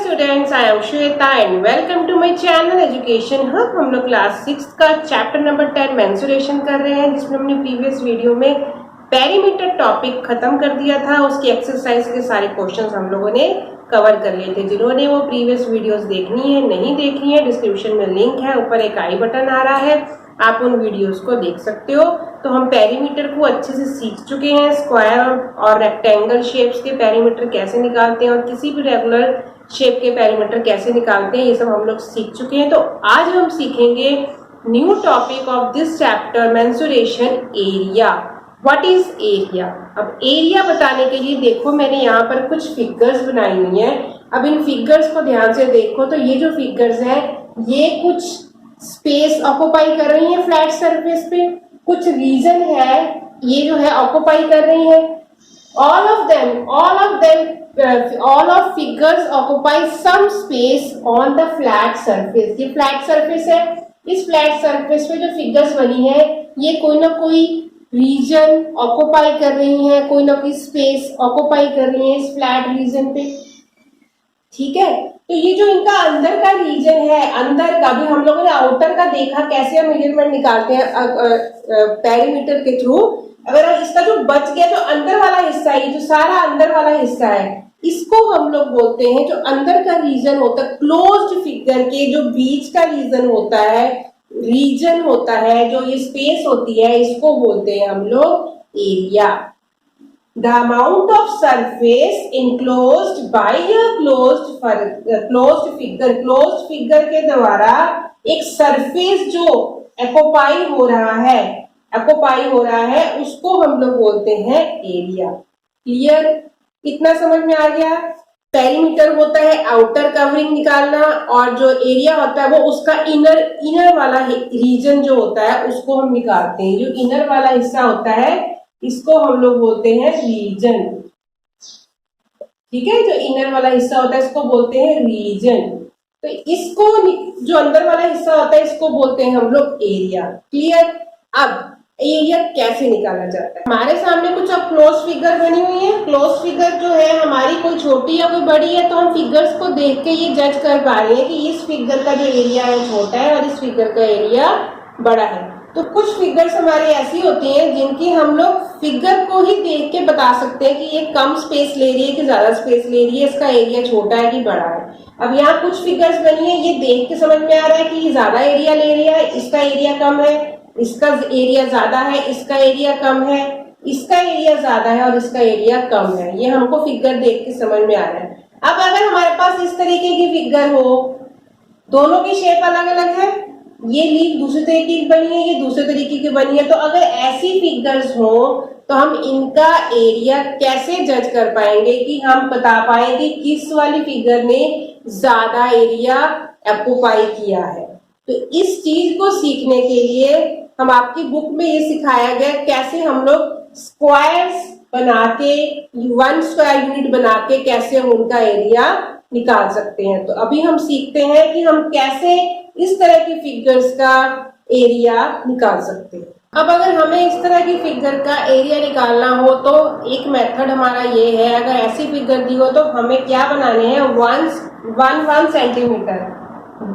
Students, I am Shweta and welcome to my channel education hub. हम लोग class 6 का chapter number 10 mensuration कर रहे हैं, जिसमें हमने प्रीवियस वीडियो में पेरीमीटर टॉपिक खत्म कर दिया था। उसकी एक्सरसाइज के सारे क्वेश्चंस हम लोगों ने कवर कर लिए थे। जिन्होंने वो प्रीवियस वीडियोस देखनी है, नहीं देखनी है, डिस्क्रिप्शन में लिंक है, ऊपर एक आई बटन आ रहा है, आप उन वीडियोस को देख सकते हो। तो हम पेरीमीटर को अच्छे से सीख चुके हैं। स्क्वायर और रेक्टेंगल शेप्स के पेरीमीटर कैसे निकालते हैं और किसी भी रेगुलर शेप के पेरीमीटर कैसे निकालते हैं, ये सब हम लोग सीख चुके हैं। तो आज हम सीखेंगे new topic of this chapter, mensuration area. What is area? अब एरिया बताने के लिए देखो, मैंने यहाँ पर कुछ फिगर्स बनाई हुई हैं। अब इन फिगर्स को ध्यान से देखो, तो ये जो फिगर्स हैं ये कुछ स्पेस ऑक्युपाई कर रही है फ्लैट सरफेस पे, कुछ रीजन है ये जो है ऑक्युपाई कर रही है। all of figures occupy some space on the flat surface। ये फ्लैट सरफेस है, इस फ्लैट सरफेस पे जो फिगर्स बनी है ये कोई ना कोई रीजन ऑक्युपाई कर रही है, कोई ना कोई स्पेस ऑक्युपाई कर रही है इस फ्लैट रीजन पे। ठीक है, तो ये जो इनका अंदर का रीजन है, अंदर का भी हम लोगों ने आउटर का देखा कैसे हम मेजरमेंट निकालते हैं पेरीमीटर के थ्रू। अगर इसका जो बच गया जो अंदर वाला हिस्सा है, जो सारा अंदर वाला हिस्सा है, इसको हम लोग बोलते हैं, जो अंदर का रीजन होता है क्लोज्ड फिगर के जो बीच का रीजन होता है, जो ये स्पेस होती है, इसको बोलते हैं हम लोग area. The amount of surface enclosed by a closed figure के द्वारा एक सरफेस जो ऑक्युपाई हो रहा है उसको हम लोग बोलते हैं एरिया। क्लियर? कितना समझ में आ गया? पेरीमीटर होता है आउटर कवरिंग निकालना, और जो एरिया होता है वो उसका इनर वाला रीजन जो होता है उसको हम निकालते हैं। जो इनर वाला हिस्सा होता है इसको हम लोग बोलते हैं रीजन। ठीक है, जो इनर वाला हिस्सा होता है इसको बोलते हैं रीजन। तो इसको जो अंदर वाला हिस्सा होता है इसको बोलते हैं हम लोग एरिया। क्लियर? अब एरिया कैसे निकाला जाता है? हमारे सामने कुछ अब क्लोज फिगर बनी हुई है। क्लोज फिगर जो है हमारी कोई छोटी या कोई बड़ी है, तो हम फिगर्स को देख के ये जज कर पा रहे हैं कि इस फिगर का जो एरिया है छोटा है और इस फिगर का एरिया बड़ा है। तो कुछ फिगर्स हमारी ऐसी होती हैं जिनकी हम लोग फिगर को ही देख के बता सकते हैं कि ये कम स्पेस ले रही है कि ज्यादा स्पेस ले रही है, इसका एरिया छोटा है कि बड़ा है। अब यहाँ कुछ फिगर्स बनी है, ये देख के समझ में आ रहा है कि ये ज्यादा एरिया ले रही है, इसका एरिया कम है, इसका एरिया ज्यादा है, इसका एरिया कम है, इसका एरिया ज्यादा है और इसका एरिया कम है। ये हमको फिगर देख के समझ में आ रहा है। अब अगर हमारे पास इस तरीके की फिगर हो, दोनों की शेप अलग अलग है, ये लीफ दूसरे तरीके की बनी है, ये दूसरे तरीके की बनी है, तो अगर ऐसी फिगर्स हो तो हम इनका एरिया कैसे जज कर पाएंगे कि हम बता पाएंगे किस वाली फिगर ने ज्यादा एरिया ऑक्युपाई किया है। तो इस चीज को सीखने के लिए हम आपकी बुक में ये सिखाया गया कैसे हम लोग स्क्वायर्स बना के, 1 स्क्वायर यूनिट बना के कैसे हम उनका एरिया निकाल सकते हैं। तो अभी हम सीखते हैं कि हम कैसे इस तरह की फिगर्स का एरिया निकाल सकते हैं। अब अगर हमें इस तरह की फिगर का एरिया निकालना हो तो एक मेथड हमारा ये है, अगर ऐसी फिगर दी हो तो हमें क्या बनाने हैं, 1 centimetre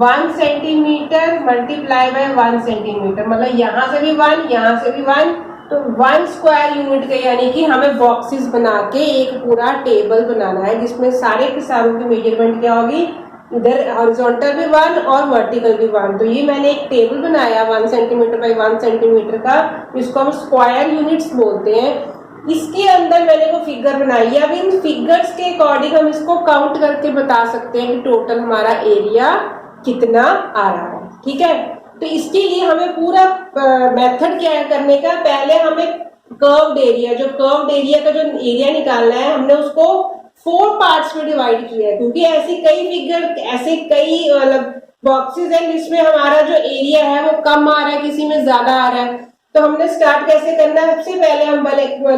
1 centimetre multiply by 1 centimetre, मतलब यहाँ से भी 1, यहाँ से भी 1, तो 1 स्क्वायर यूनिट का, यानी कि हमें बॉक्सेस बना के एक पूरा टेबल बनाना है जिसमें सारे के सारों की मेजरमेंट क्या होगी, इधर हॉरिजॉन्टल भी 1 और वर्टिकल भी 1। तो ये मैंने एक टेबल बनाया 1 सेंटीमीटर बाय 1 सेंटीमीटर का, जिसको हम स्क्वायर यूनिट्स बोलते हैं। इसके अंदर मैंने वो फिगर बनाई है। अब इन फिगर्स के अकॉर्डिंग हम इसको काउंट करके बता सकते हैं कि टोटल हमारा एरिया कितना आ रहा है। ठीक है, तो इसके लिए हमें पूरा मेथड क्या है करने का, पहले हमें कर्व्ड एरिया, जो कर्व्ड एरिया का जो एरिया निकालना है, हमने उसको 4 पार्ट्स में डिवाइड किया है, क्योंकि ऐसी कई फिगर, ऐसे कई मतलब बॉक्सेस हैं जिसमें हमारा जो एरिया है वो कम आ रहा है, किसी में ज्यादा आ रहा है। तो हमने स्टार्ट कैसे करना है, सबसे पहले हम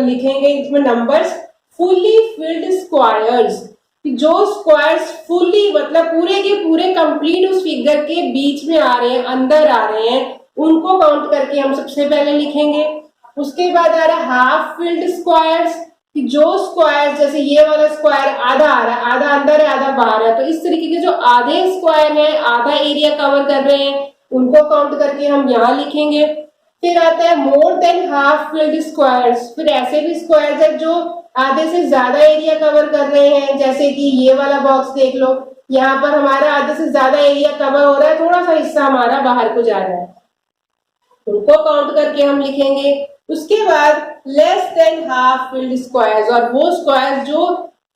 लिखेंगे इसमें नंबर्स, फुली फिल्ड स्क्वायर्स। जो स्क्वायर्स फुली मतलब पूरे के पूरे कंप्लीट उस फिगर के बीच में आ रहे हैं, अंदर आ रहे हैं, उनको काउंट करके हम सबसे पहले लिखेंगे। उसके बाद आ रहा है हाफ फिल्ड स्क्वायर्स, कि जो स्क्वायर, जैसे ये वाला स्क्वायर आधा आ रहा है, आधा अंदर है आधा बाहर है, तो इस तरीके के जो आधे स्क्वायर हैं, आधा एरिया कवर कर रहे हैं, उनको काउंट करके हम यहाँ लिखेंगे। फिर आता है more than half filled squares. फिर ऐसे भी स्क्वायर्स है जो आधे से ज्यादा एरिया कवर कर रहे हैं, जैसे कि ये वाला बॉक्स देख लो, यहाँ पर हमारा आधे से ज्यादा एरिया कवर हो रहा है, थोड़ा सा हिस्सा हमारा बाहर को जा रहा है, उनको काउंट करके हम लिखेंगे। उसके बाद less than half filled squares, और वो स्क्वायर्स जो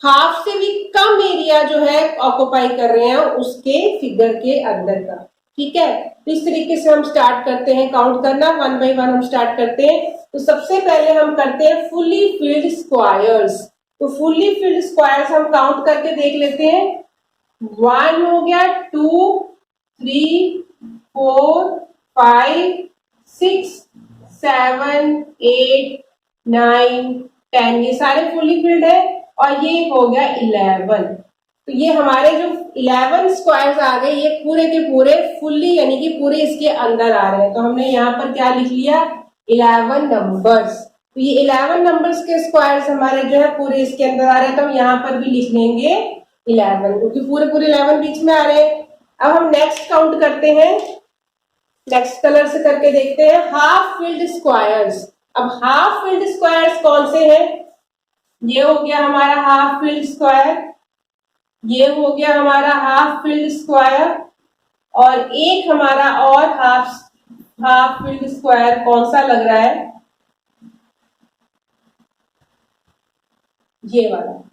हाफ से भी कम एरिया जो है ऑक्युपाई कर रहे हैं उसके फिगर के अंदर का। ठीक है, तो इस तरीके से हम स्टार्ट करते हैं काउंट करना, वन बाय वन हम स्टार्ट करते हैं। तो सबसे पहले हम करते हैं फुल्ली फिल्ड स्क्वायर्स। तो फुल्ली फिल्ड स्क्वायर्स हम काउंट करके देख लेते हैं। 1 हो गया, 2, 3, 4, 5, 6, 7, 8, 9, 10, ये सारे फुल्ली फिल्ड है। और ये हो गया 11। तो ये हमारे जो 11 स्क्वायर्स आ गए, ये पूरे के पूरे फुल्ली यानी कि पूरे इसके अंदर आ रहे हैं। तो हमने यहाँ पर क्या लिख लिया, 11 नंबर्स। तो ये 11 नंबर्स के स्क्वायर्स हमारे जो है पूरे इसके अंदर आ रहे हैं, तो हम यहाँ पर भी लिख लेंगे 11, क्योंकि पूरे पूरे 11 बीच में आ रहे हैं। अब हम नेक्स्ट काउंट करते हैं, नेक्स्ट कलर से करके देखते हैं हाफ फिल्ड स्क्वायर्स। अब हाफ फिल्ड स्क्वायर्स कौन से हैं? ये हो गया हमारा हाफ फिल्ड स्क्वायर, ये हो गया हमारा हाफ फिल्ड स्क्वायर, और एक हमारा और हाफ फिल्ड स्क्वायर कौन सा लग रहा है, ये वाला।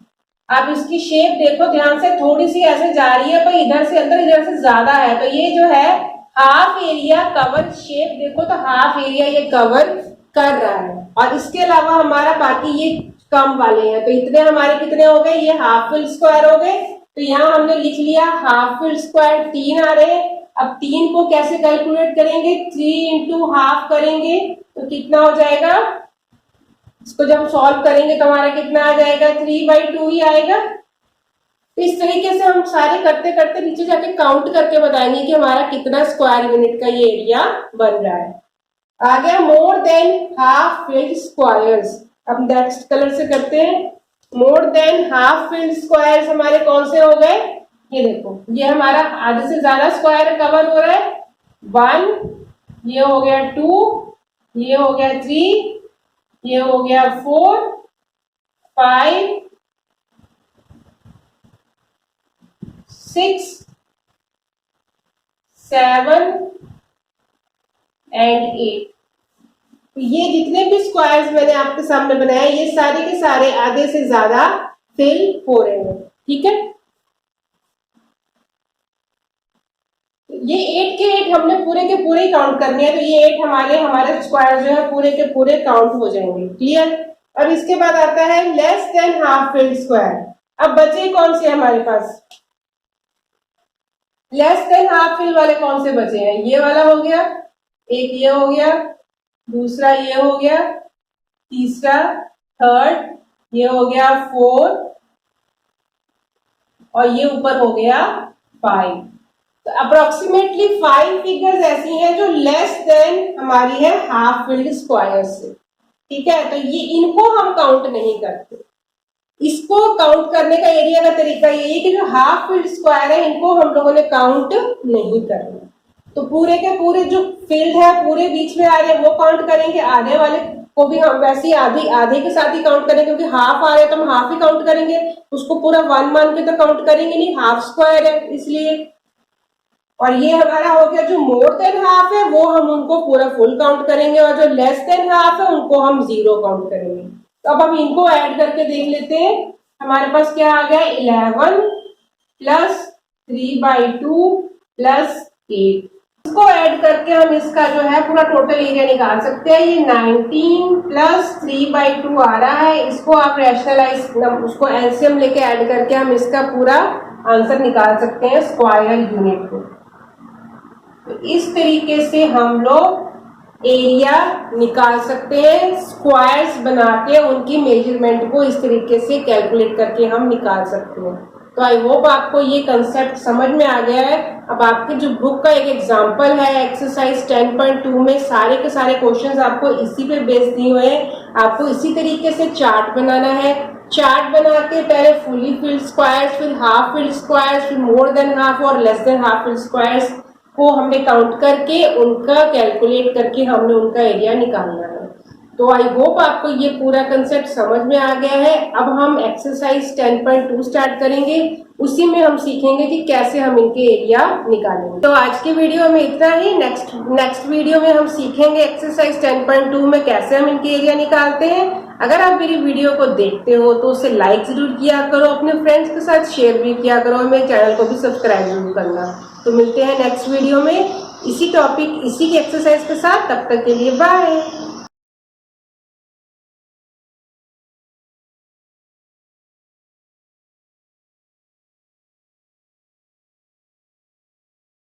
आप इसकी शेप देखो ध्यान से, थोड़ी सी ऐसे जा रही है पर इधर से अंदर इधर से ज्यादा है, तो ये जो है हाफ एरिया कवर, शेप देखो तो हाफ एरिया ये कवर कर रहा है। और इसके अलावा हमारा बाकी ये कम वाले हैं, तो इतने हमारे कितने हो गए, ये हाफ फिल्ड स्क्वायर हो गए। तो यहाँ हमने लिख लिया हाफ फिल्ड स्क्वायर 3 आ रहे हैं। अब 3 को कैसे कैलकुलेट करेंगे, 3 इंटू हाफ करेंगे तो कितना हो जाएगा, इसको जब हम सॉल्व करेंगे तो हमारा कितना आ जाएगा, 3/2 ही आएगा। तो इस तरीके से हम सारे करते करते नीचे जाके काउंट करके बताएंगे कि हमारा कितना स्क्वायर यूनिट का ये एरिया बन रहा है। आ गया more than half filled squares. अब नेक्स्ट कलर से करते हैं, more than half filled squares हमारे कौन से हो गए, ये देखो, ये हमारा आधे से ज्यादा स्क्वायर कवर हो रहा है। 1, ये हो गया 2, ये हो गया 3, ये हो गया 4, 5, 6, 7 एंड 8। तो ये जितने भी स्क्वायर्स मैंने आपके सामने बनाए, ये सारे के सारे आधे से ज्यादा फिल हो रहे हैं। ठीक है, ये 8 के 8 हमने पूरे के पूरे काउंट करने हैं, तो ये 8 हमारे स्क्वायर जो है पूरे के पूरे काउंट हो जाएंगे। क्लियर। अब इसके बाद आता है less than half filled square. अब बचे कौन से हमारे पास, लेस देन हाफ फिल वाले कौन से बचे हैं, ये वाला हो गया, एक ये हो गया, दूसरा ये हो गया, तीसरा, थर्ड, ये हो गया 4, और ये ऊपर हो गया 5। तो अप्रोक्सीमेटली 5 फिगर्स ऐसी हैं जो लेस देन हमारी है हाफ फिल्ड स्क्वायर से। ठीक है, तो ये इनको हम काउंट नहीं करते। इसको काउंट करने का एरिया का तरीका ये है कि जो हाफ फिल्ड स्क्वायर है इनको हम लोगों ने काउंट नहीं करना। तो पूरे के पूरे जो फील्ड है पूरे बीच में आ रहे हैं वो काउंट करेंगे, आधे वाले को भी हम वैसे ही आधे के साथ ही काउंट करेंगे, क्योंकि हाफ आ रहे हैं तो हम हाफ ही काउंट करेंगे, उसको पूरा 1 मान के तो काउंट करेंगे नहीं, हाफ स्क्वायर है इसलिए। और ये हमारा हो गया जो मोर देन हाफ है वो हम उनको पूरा फुल काउंट करेंगे, और जो लेस देन हाफ है उनको हम 0 काउंट करेंगे। तो अब हम इनको ऐड करके देख लेते हैं, हमारे पास क्या आ गया, 11 प्लस 3/2 प्लस 8। इसको ऐड करके हम इसका जो है पूरा टोटल एरिया निकाल सकते हैं। ये 19 प्लस 3/2 आ रहा है, इसको आप रैशनलाइज, उसको एलसीएम लेके ऐड करके हम इसका पूरा आंसर निकाल सकते हैं स्क्वायर यूनिट को। तो इस तरीके से हम लोग एरिया निकाल सकते हैं, स्क्वायर्स बना के उनकी मेजरमेंट को इस तरीके से कैलकुलेट करके हम निकाल सकते हैं। तो आई होप आपको ये कंसेप्ट समझ में आ गया है। अब आपके जो बुक का एक एग्जांपल है एक्सरसाइज 10.2 में सारे के सारे क्वेश्चंस आपको इसी पे बेस दिए हुए हैं। आपको इसी तरीके से चार्ट बनाना है। चार्ट बना के पहले फुली फिल्ड स्क्वायर्स, फिर हाफ फिल्ड स्क्वायर्स, फिर मोर देन हाफ और less than half filled squares को हमने काउंट करके उनका कैलकुलेट करके हमने उनका एरिया निकालना है। तो आई होप आपको ये पूरा कंसेप्ट समझ में आ गया है। अब हम एक्सरसाइज 10.2 स्टार्ट करेंगे। उसी में हम सीखेंगे कि कैसे हम इनके एरिया निकालेंगे। तो आज के वीडियो में इतना ही। नेक्स्ट वीडियो में हम सीखेंगे एक्सरसाइज 10.2 में कैसे हम इनके एरिया निकालते हैं। अगर आप मेरी वीडियो को देखते हो तो उसे लाइक जरूर किया करो, अपने फ्रेंड्स के साथ शेयर भी किया करो और मेरे चैनल को भी सब्सक्राइब जरूर करना। तो मिलते हैं नेक्स्ट वीडियो में इसी टॉपिक, इसी की एक्सरसाइज के साथ। तब तक के लिए बाय।